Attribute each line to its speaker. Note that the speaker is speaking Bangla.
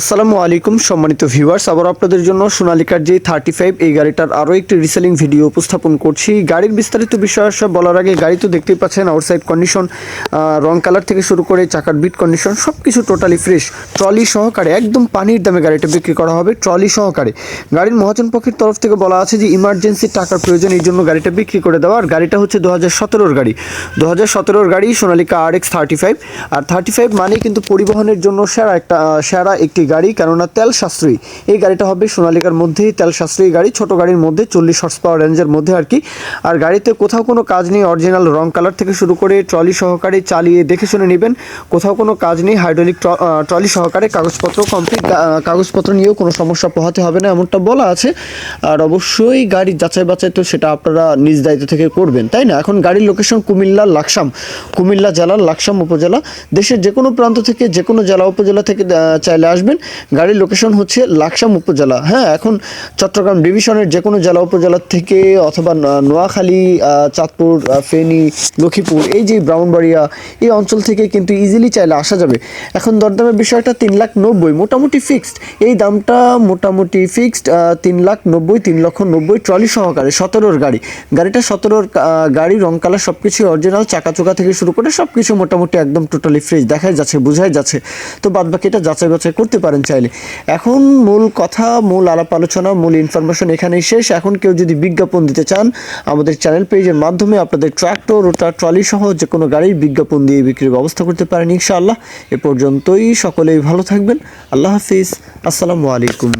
Speaker 1: আসসালামু আলাইকুম সম্মানিত ভিউয়ার্স, আবার আপনাদের জন্য সোনালিকার যে 35 এই গাড়িটার আরও একটি রিসেলিং ভিডিও উপস্থাপন করছি। গাড়ির বিস্তারিত বিষয় সব বলার আগে গাড়ি তো দেখতেই পাচ্ছেন, আউটসাইড কন্ডিশন, রং কালার থেকে শুরু করে চাকার বিট কন্ডিশন সব কিছু টোটালি ফ্রেশ। ট্রলি সহকারে একদম পানির দামে গাড়িটা বিক্রি করা হবে, ট্রলি সহকারে। গাড়ির মহাজন পক্ষের তরফ থেকে বলা আছে যে ইমার্জেন্সি টাকার প্রয়োজন, এই জন্য গাড়িটা বিক্রি করে দেওয়া। আর গাড়িটা হচ্ছে 2017-র গাড়ি, 2017-র গাড়ি সোনালিকা RX 35। আর 35 মানেই কিন্তু পরিবহনের জন্য সেরা একটি গাড়ি, কেননা তেল সাশ্রয়ী। এই গাড়িটা হবে সোনালিকার মধ্যেই তেল সাশ্রয়ী গাড়ি, ছোট গাড়ির মধ্যে 40 হর্স পাওয়ার রেঞ্জের মধ্যে আর কি। আর গাড়িতে কোথাও কোনো কাজ নেই, অরিজিনাল রং কালার থেকে শুরু করে ট্রলি সহকারে চালিয়ে দেখে শুনে নেবেন, কোথাও কোনো কাজ নেই। হাইড্রোলিক ট্রলি সহকারে কাগজপত্র কমপ্লিট, কাগজপত্র নিয়েও কোনো সমস্যা পোহাতে হবে না এমনটা বলা আছে। আর অবশ্যই গাড়ির যাচাই বাছাই তো সেটা আপনারা নিজ দায়িত্ব থেকে করবেন, তাই না? এখন গাড়ির লোকেশন কুমিল্লা লাকসাম, কুমিল্লা জেলার লাকসাম উপজেলা। দেশের যে কোনো প্রান্ত থেকে, যে কোনো জেলা উপজেলা থেকে চাইলে আসবেন। গাড়ির লোকেশন হচ্ছে লাকসাম উপজেলা। হ্যাঁ, এখন চট্টগ্রাম ডিভিশনের যে কোনো জেলা উপজেলা থেকে অথবা নোয়াখালী, চাঁদপুর, ফেনী, লক্ষ্মীপুর, এই যে ব্রাহ্মণবাড়িয়া এই অঞ্চল থেকে কিন্তু ইজিলি চাইলে আসা যাবে। এখন দরদামের বিষয়টা 3,90,000 মোটামুটি ফিক্সড, এই দামটা মোটামুটি ফিক্সড 3,90,000, 3,90,000 ট্রলি সহকারে। 17-র গাড়ি, গাড়িটা 17-র গাড়ি, রং কালার সব কিছু অরিজিনাল, চাকা থেকে শুরু করে সব কিছু মোটামুটি একদম টোটালি ফ্রেশ, দেখাই যাচ্ছে, বোঝাই যাচ্ছে। তো বাদ বাকিটা যাচাই বাছাই করতে পারেন চাইলে। এখন মূল কথা, মূল আলাপ আলোচনা, মূল ইনফরমেশন এখানেই শেষ। এখন কেউ যদি বিজ্ঞাপন দিতে চান, আমাদের চ্যানেল পেজের মাধ্যমে আপনাদের ট্রাক্টর, রোটার, ট্রলি সহ যে কোনো গাড়ির বিজ্ঞাপন দিয়ে বিক্রির ব্যবস্থা করতে পারেন ইনশাআল্লাহ। এ পর্যন্তই, সকলেই ভালো থাকবেন। আল্লাহ হাফিজ, আসসালামু আলাইকুম।